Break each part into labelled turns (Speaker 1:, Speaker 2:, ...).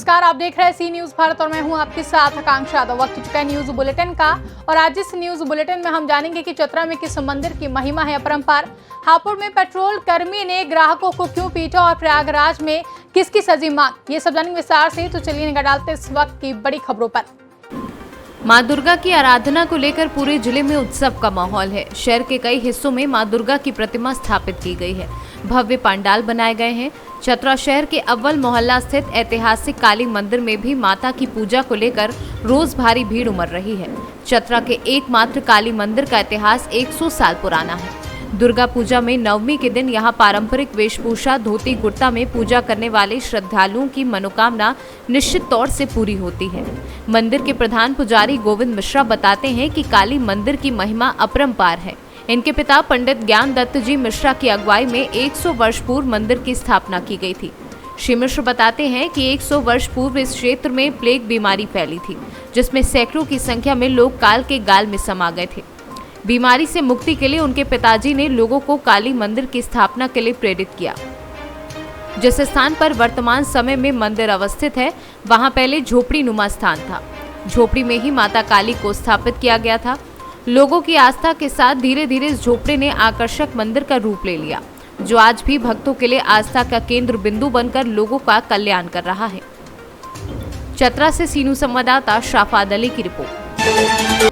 Speaker 1: नमस्कार, आप देख रहे हैं सी न्यूज भारत और मैं हूं आपके साथ आकांक्षा यादव। वक्त चुका है न्यूज बुलेटिन का और आज इस न्यूज बुलेटिन में हम जानेंगे कि चतरा में किस मंदिर की महिमा है अपरंपार। हापुड़ में पेट्रोल कर्मी ने ग्राहकों को क्यों पीटा और प्रयागराज में किसकी सजी मांग, ये सब जानेंगे विस्तार से। तो चलिए निगाह डालते इस वक्त की बड़ी खबरों पर।
Speaker 2: मां दुर्गा की आराधना को लेकर पूरे जिले में उत्सव का माहौल है। शहर के कई हिस्सों में मां दुर्गा की प्रतिमा स्थापित की गई है, भव्य पंडाल बनाए गए हैं। चतरा शहर के अव्वल मोहल्ला स्थित ऐतिहासिक काली मंदिर में भी माता की पूजा को लेकर रोज भारी भीड़ उमड़ रही है। चतरा के एकमात्र काली मंदिर का इतिहास 100 साल पुराना है। दुर्गा पूजा में नवमी के दिन यहां पारंपरिक वेशभूषा धोती कुर्ता में पूजा करने वाले श्रद्धालुओं की मनोकामना निश्चित तौर से पूरी होती है। मंदिर के प्रधान पुजारी गोविंद मिश्रा बताते हैं कि काली मंदिर की महिमा अपरंपार है। इनके पिता पंडित ज्ञान दत्त जी मिश्रा की अगुवाई में 100 वर्ष पूर्व मंदिर की स्थापना की गई थी। श्री मिश्र बताते हैं कि 100 वर्ष पूर्व इस क्षेत्र में प्लेग बीमारी फैली थी, जिसमें सैकड़ों की संख्या में लोग काल के गाल में समा गए थे। बीमारी से मुक्ति के लिए उनके पिताजी ने लोगों को काली मंदिर की स्थापना के लिए प्रेरित किया। जिस स्थान पर वर्तमान समय में मंदिर अवस्थित है, वहां पहले झोपड़ी नुमा स्थान था। झोपड़ी में ही माता काली को स्थापित किया गया था। लोगों की आस्था के साथ धीरे धीरे इस झोपड़ी ने आकर्षक मंदिर का रूप ले लिया, जो आज भी भक्तों के लिए आस्था का केंद्र बिंदु बनकर लोगों का कल्याण कर रहा है। चतरा से सीनू संवाददाता शाफाद अली की रिपोर्ट।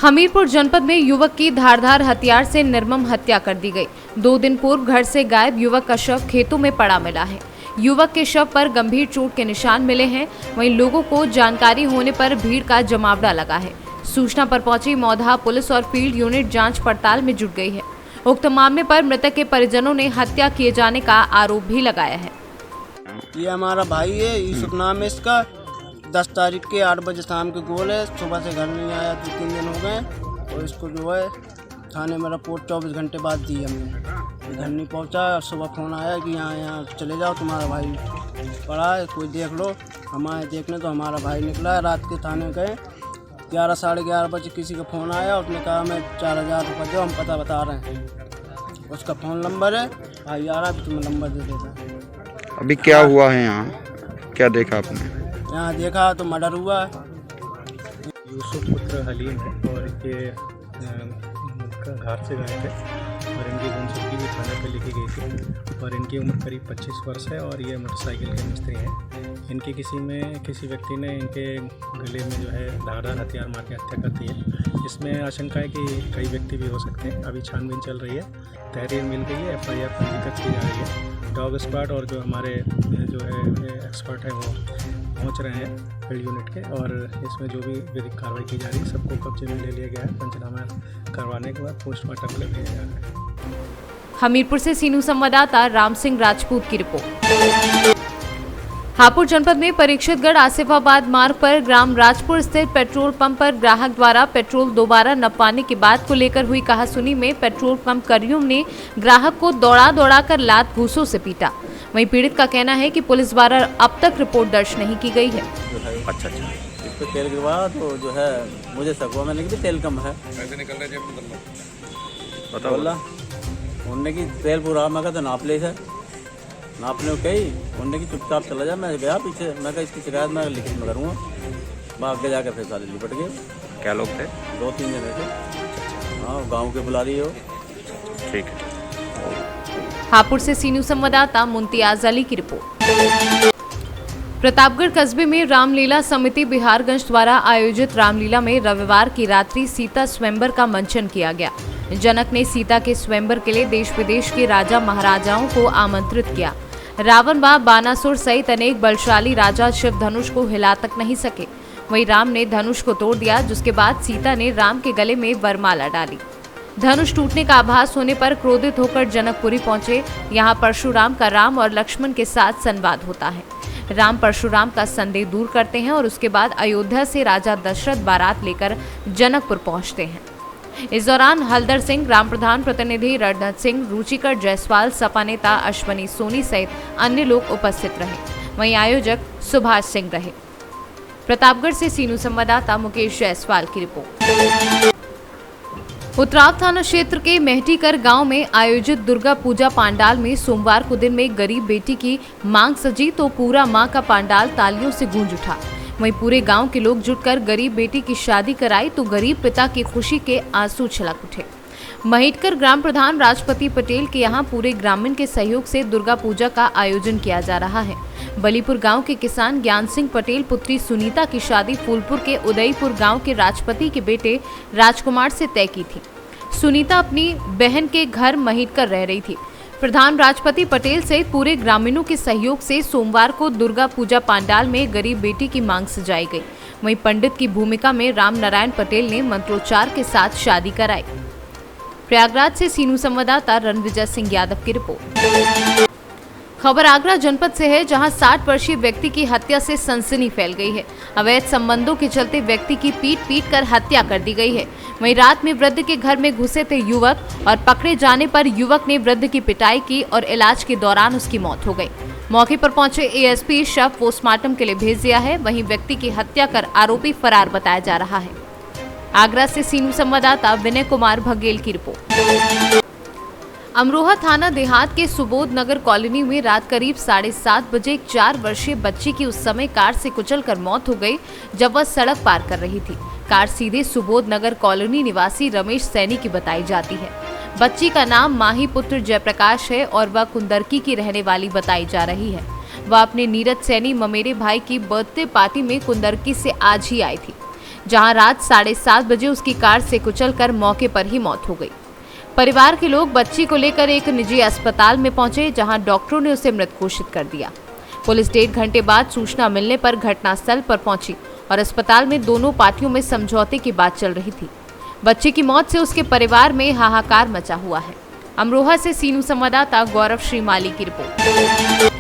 Speaker 2: हमीरपुर जनपद में युवक की धारदार हथियार से निर्मम हत्या कर दी गई। 2 दिन पूर्व घर से गायब युवक का शव खेतों में पड़ा मिला है। युवक के शव पर गंभीर चोट के निशान मिले हैं। वहीं लोगों को जानकारी होने पर भीड़ का जमावड़ा लगा है। सूचना पर पहुंची मौधा पुलिस और फील्ड यूनिट जांच पड़ताल में जुट गई है। उक्त मामले पर मृतक के परिजनों ने हत्या किए जाने का आरोप भी लगाया है।
Speaker 3: ये हमारा भाई है, यूसुफ नाम है इसका। 10 तारीख के 8 बजे शाम के गोल है, सुबह से घर नहीं आया, 2-3 दिन हो गए। और इसको जो है थाने में रिपोर्ट 24 घंटे बाद दी हमने। घर नहीं पहुंचा। सुबह फ़ोन आया कि यहाँ चले जाओ, तुम्हारा भाई पड़ा है, कोई देख लो। हम आए देखने तो हमारा भाई निकला है। रात के थाने गए, 11 साढ़े 11 बजे किसी का फ़ोन आया। उसने कहा मैं 4000 रुपये दो, हम पता बता रहे हैं। उसका फ़ोन नंबर है, भाई आ रहा है, तुम्हें नंबर दे देता।
Speaker 4: अभी क्या हुआ है यहाँ, क्या देखा आपने?
Speaker 3: यहाँ देखा तो मर्डर हुआ है।
Speaker 5: यूसुफ पुत्र हलीम है और ये घर से गए थे और इनकी गुमशुदगी भी थाने पे लिखी गई थी और इनकी उम्र करीब 25 वर्ष है और ये मोटरसाइकिल के मिस्त्री हैं। इनके किसी व्यक्ति ने इनके गले में जो है धारदार हथियार मार के हत्या कर दी है। इसमें आशंका है कि कई व्यक्ति भी हो सकते हैं। अभी छानबीन चल रही है, तहरीर मिल गई है, FIR पंजीकृत की जा रही है। डॉग स्क्वाड और जो हमारे जो है एक्सपर्ट हैं वो पहुंच रहे हैं फील्ड यूनिट के, और इसमें जो भी विधिक कार्रवाई की जा रही है सबको कब्जे में ले लिया गया है। पंचनामा करवाने के बाद पोस्टमार्टम के लिए भेजा जा रहा है।
Speaker 2: हमीरपुर से सीनू संवाददाता राम सिंह राजपूत की रिपोर्ट। हापुड़ जनपद में परीक्षितगढ़ आसिफाबाद मार्ग पर ग्राम राजपुर स्थित पेट्रोल पंप पर ग्राहक द्वारा पेट्रोल दोबारा न पाने की बात को लेकर हुई कहासुनी में पेट्रोल पंप कर्मियों ने ग्राहक को दौड़ा कर लात घूंसों से पीटा। वहीं पीड़ित का कहना है कि पुलिस द्वारा अब तक रिपोर्ट दर्ज नहीं की गई है।
Speaker 6: अच्छा, इस पर तेल गिरवाया तो जो है मुझे शक हुआ, मैंने कि तेल कम है।
Speaker 4: कैसे निकल रहे थे
Speaker 6: पता बोला उनने की तेल पूरा, मैं कहता नाप ले, नापने को कही, उनने की चुपचाप चला जा। मैं गया पीछे, मैं कहा इसकी शिकायत मैं लिखित में करूँगा। मैं आगे जाकर फिर सारे लिपट गए।
Speaker 4: क्या लोग थे?
Speaker 6: 2-3 जने थे। हाँ, गाँव के बुला रही हो।
Speaker 4: ठीक है।
Speaker 2: हापुड़ से सीनू संवाददाता मुमताज अली की रिपोर्ट। प्रतापगढ़ कस्बे में रामलीला समिति बिहारगंज द्वारा आयोजित रामलीला में रविवार की रात्रि सीता स्वयंवर का मंचन किया गया। जनक ने सीता के स्वयंवर के लिए देश विदेश के राजा महाराजाओं को आमंत्रित किया। रावण व बानासुर सहित अनेक बलशाली राजा शिव धनुष को हिला तक नहीं सके। वहीं राम ने धनुष को तोड़ दिया, जिसके बाद सीता ने राम के गले में वरमाला डाली। धनुष टूटने का आभास होने पर क्रोधित होकर जनकपुरी पहुंचे। यहाँ परशुराम का राम और लक्ष्मण के साथ संवाद होता है। राम परशुराम का संदेह दूर करते हैं और उसके बाद अयोध्या से राजा दशरथ बारात लेकर जनकपुर पहुंचते हैं। इस दौरान हलदर सिंह, ग्राम प्रधान प्रतिनिधि रणधर सिंह, रुचिकर जायसवाल, सपा नेता अश्वनी सोनी सहित अन्य लोग उपस्थित रहे। वहीं आयोजक सुभाष सिंह रहे। प्रतापगढ़ से सीनू संवाददाता मुकेश जायसवाल की रिपोर्ट। उतराव थाना क्षेत्र के मेहटीकर गांव में आयोजित दुर्गा पूजा पंडाल में सोमवार को दिन में गरीब बेटी की मांग सजी तो पूरा मां का पंडाल तालियों से गूंज उठा। वहीं पूरे गांव के लोग जुटकर गरीब बेटी की शादी कराई तो गरीब पिता की खुशी के आंसू छलक उठे। महेटकर ग्राम प्रधान राजपति पटेल के यहाँ पूरे ग्रामीण के सहयोग से दुर्गा पूजा का आयोजन किया जा रहा है। बलीपुर गांव के किसान ज्ञान सिंह पटेल पुत्री सुनीता की शादी फूलपुर के उदयपुर गांव के राजपति के बेटे राजकुमार से तय की थी। सुनीता अपनी बहन के घर महेटकर रह रही थी। प्रधान राजपति पटेल सहित पूरे ग्रामीणों के सहयोग से सोमवार को दुर्गा पूजा पंडाल में गरीब बेटी की मांग सजाई गई। वहीं पंडित की भूमिका में राम नारायण पटेल ने मंत्रोच्चार के साथ शादी कराई। प्रयागराज से सीनू संवाददाता रणविजय सिंह यादव की रिपोर्ट। खबर आगरा जनपद से है, जहां 60 वर्षीय व्यक्ति की हत्या से सनसनी फैल गई है। अवैध संबंधों के चलते व्यक्ति की पीट कर हत्या कर दी गई है। वहीं रात में वृद्ध के घर में घुसे थे युवक और पकड़े जाने पर युवक ने वृद्ध की पिटाई की और इलाज के दौरान उसकी मौत हो गई। मौके पर पहुंचे एएसपी शव पोस्टमार्टम के लिए भेज दिया है। वहीं व्यक्ति की हत्या कर आरोपी फरार बताया जा रहा है। आगरा से सीनू संवाददाता विनय कुमार बघेल की रिपोर्ट। अमरोहा थाना देहात के सुबोध नगर कॉलोनी में रात करीब 7:30 बजे एक 4 वर्षीय बच्ची की उस समय कार से कुचलकर मौत हो गई जब वह सड़क पार कर रही थी। कार सीधे सुबोध नगर कॉलोनी निवासी रमेश सैनी की बताई जाती है। बच्ची का नाम माही पुत्र जयप्रकाश है और वह कुंदरकी की रहने वाली बताई जा रही है। वह अपने नीरज सैनी ममेरे भाई की बर्थडे पार्टी में कुंदरकी से आज ही आई थी, जहां रात 7:30 बजे उसकी कार से कुचलकर मौके पर ही मौत हो गई। परिवार के लोग बच्ची को लेकर एक निजी अस्पताल में पहुंचे, जहां डॉक्टरों ने उसे मृत घोषित कर दिया। पुलिस 1.5 घंटे बाद सूचना मिलने पर घटनास्थल पर पहुंची और अस्पताल में दोनों पार्टियों में समझौते की बात चल रही थी। बच्ची की मौत से उसके परिवार में हाहाकार मचा हुआ है। अमरोहा से सीनू संवाददाता गौरव श्रीमाली की रिपोर्ट।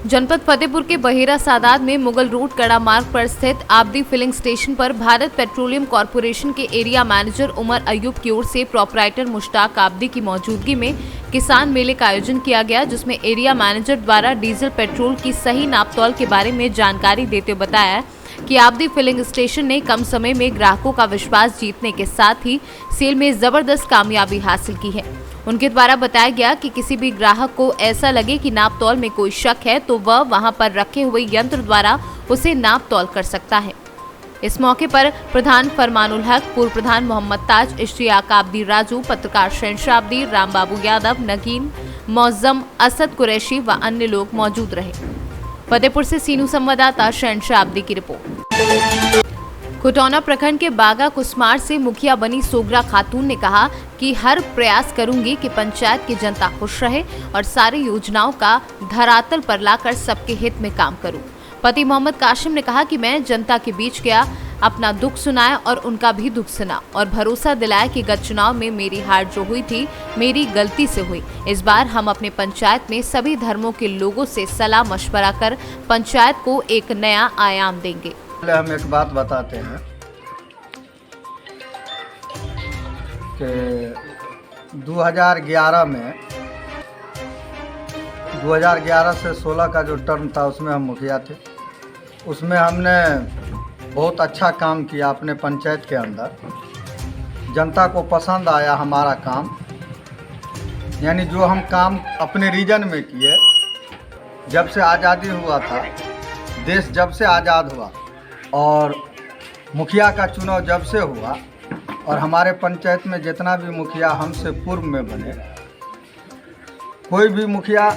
Speaker 2: जनपद फतेहपुर के बहेरा सादात में मुगल रोड कड़ा मार्ग पर स्थित आबदी फिलिंग स्टेशन पर भारत पेट्रोलियम कॉर्पोरेशन के एरिया मैनेजर उमर अयूब की ओर से प्रोपराइटर मुश्ताक आबदी की मौजूदगी में किसान मेले का आयोजन किया गया, जिसमें एरिया मैनेजर द्वारा डीजल पेट्रोल की सही नापतोल के बारे में जानकारी देते हुए बताया कि आबदी फिलिंग स्टेशन ने कम समय में ग्राहकों का विश्वास जीतने के साथ ही सेल में जबरदस्त कामयाबी हासिल की है। उनके द्वारा बताया गया कि किसी भी ग्राहक को ऐसा लगे कि नापतोल में कोई शक है तो वह वहां पर रखे हुए यंत्र द्वारा उसे नापतोल कर सकता है। इस मौके पर प्रधान फरमानुल हक, पूर्व प्रधान मोहम्मद ताज, इश्तियाक आबदी राजू, पत्रकार शहनशाह आबदी, राम बाबू यादव, नगीन मौजम, असद कुरैशी व अन्य लोग मौजूद रहे। फतेहपुर से सीनू संवाददाता शहनशाह आबदी की रिपोर्ट। खुटौना प्रखंड के बागा कुसमार से मुखिया बनी सोगरा खातून ने कहा कि हर प्रयास करूंगी कि पंचायत की जनता खुश रहे और सारी योजनाओं का धरातल पर लाकर सबके हित में काम करूं। पति मोहम्मद काशिम ने कहा कि मैं जनता के बीच गया, अपना दुख सुनाया और उनका भी दुख सुना और भरोसा दिलाया कि गत चुनाव में मेरी हार जो हुई थी मेरी गलती से हुई। इस बार हम अपने पंचायत में सभी धर्मों के लोगों से सलाह मशवरा कर पंचायत को एक नया आयाम देंगे।
Speaker 7: हम एक बात बताते हैं कि 2011 से 16 का जो टर्म था उसमें हम मुखिया थे। उसमें हमने बहुत अच्छा काम किया अपने पंचायत के अंदर। जनता को पसंद आया हमारा काम, यानी जो हम काम अपने रीजन में किए। जब से आज़ादी हुआ था, देश जब से आज़ाद हुआ और मुखिया का चुनाव जब से हुआ और हमारे पंचायत में जितना भी मुखिया हमसे पूर्व में बने, कोई भी मुखिया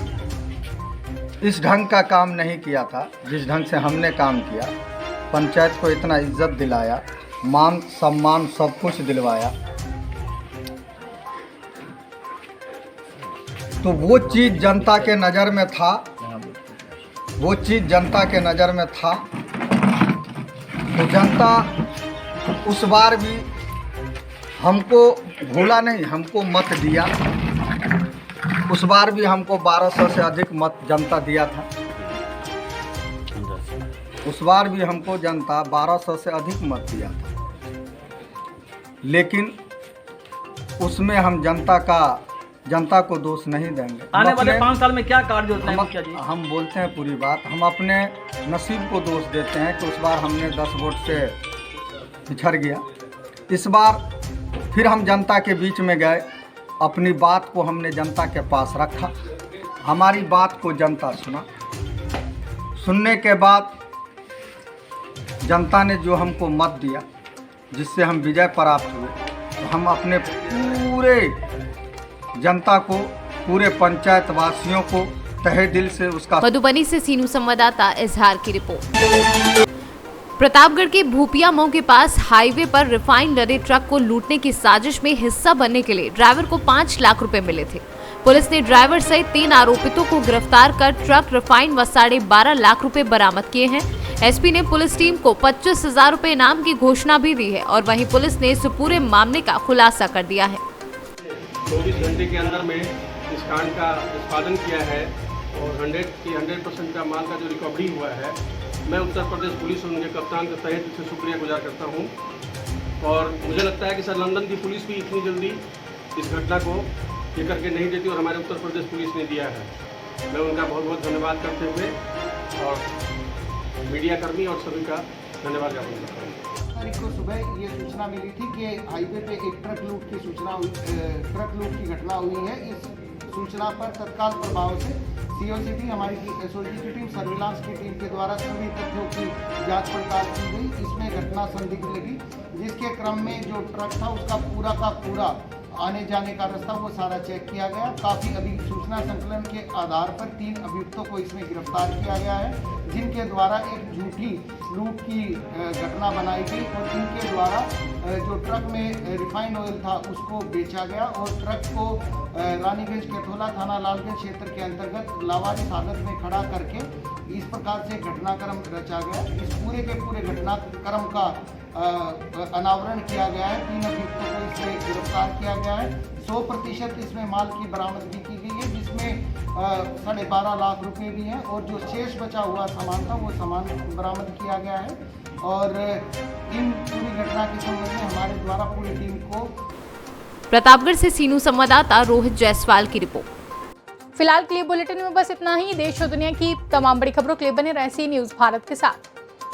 Speaker 7: इस ढंग का काम नहीं किया था जिस ढंग से हमने काम किया। पंचायत को इतना इज्जत दिलाया, मान सम्मान सब कुछ दिलवाया। तो वो चीज़ जनता के नज़र में था, तो जनता उस बार भी हमको भूला नहीं, हमको मत दिया। उस बार भी हमको 1200 से अधिक मत जनता दिया था। उस बार भी हमको जनता 1200 से अधिक मत दिया था, लेकिन उसमें हम जनता को दोष नहीं देंगे।
Speaker 8: आने वाले 5 साल में क्या कार्य योजना है मुखिया जी?
Speaker 7: हम बोलते हैं पूरी बात, हम अपने नसीब को दोष देते हैं कि उस बार हमने 10 वोट से पिछड़ गया। इस बार फिर हम जनता के बीच में गए, अपनी बात को हमने जनता के पास रखा, हमारी बात को जनता सुना। सुनने के बाद जनता ने जो हमको मत दिया, जिससे हम विजय प्राप्त हुए, तो हम अपने पूरे जनता को, पूरे पंचायत वासियों को तहे दिल से उसका।
Speaker 2: मधुबनी से सीनू संवाददाता इजहार की रिपोर्ट। प्रतापगढ़ के भूपिया मऊ के पास हाईवे पर रिफाइंड लदे ट्रक को लूटने की साजिश में हिस्सा बनने के लिए ड्राइवर को 5 लाख रुपए मिले थे। पुलिस ने ड्राइवर सहित 3 आरोपितों को गिरफ्तार कर ट्रक रिफाइंड व 12.5 लाख रुपए बरामद किए हैं। एसपी ने पुलिस टीम को 25,000 रुपए इनाम की घोषणा भी दी है और वहीं पुलिस ने इस पूरे मामले का खुलासा कर दिया है।
Speaker 9: 24 घंटे के अंदर में इस कांड का निष्पादन किया है और 100% का माल का जो रिकवरी हुआ है, मैं उत्तर प्रदेश पुलिस और उनके कप्तान का तहे दिल से शुक्रिया गुजार करता हूं। और मुझे लगता है कि सर लंदन की पुलिस भी इतनी जल्दी इस घटना को ये करके नहीं देती और हमारे उत्तर प्रदेश पुलिस ने दिया है। मैं उनका बहुत बहुत धन्यवाद करते हुए और मीडिया कर्मी और सभी का धन्यवाद ज्ञापन करता हूँ।
Speaker 10: तारीख को सुबह ये सूचना मिली थी कि हाईवे पे एक ट्रक लूट की घटना हुई है। इस सूचना पर तत्काल प्रभाव से सीओसीटी, हमारी एसओजी की टीम, सर्विलांस की टीम के द्वारा सभी तथ्यों की जांच पड़ताल की गई। इसमें घटना संदिग्ध लगी, जिसके क्रम में जो ट्रक था उसका पूरा का पूरा आने जाने का रास्ता वो सारा चेक किया गया। काफ़ी अभी सूचना संकलन के आधार पर 3 अभियुक्तों को इसमें गिरफ्तार किया गया है, जिनके द्वारा एक झूठी लूट की घटना बनाई गई और इनके द्वारा जो ट्रक में रिफाइंड ऑयल था उसको बेचा गया और ट्रक को रानीगंज कैथोला थाना लालगंज क्षेत्र के अंतर्गत लावारिस हालत में खड़ा करके इस प्रकार से घटनाक्रम रचा गया। इस पूरे के पूरे घटनाक्रम का अनावरण किया गया है। 3 अभियुक्तों को इसमें गिरफ्तार किया गया है। 100% इसमें माल की बरामदगी की गई है, जिसमें 12.5 लाख रुपए भी हैं और जो शेष बचा हुआ सामान था वो सामान बरामद किया गया है। और इन पूरी घटना के संबंध में हमारे द्वारा पूरी टीम को।
Speaker 2: प्रतापगढ़ से सीनू संवाददाता रोहित जायसवाल की रिपोर्ट।
Speaker 1: फिलहाल के लिए बुलेटिन में बस इतना ही। देश और दुनिया की तमाम बड़ी खबरों के लिए बने रहें सी न्यूज़ भारत के साथ।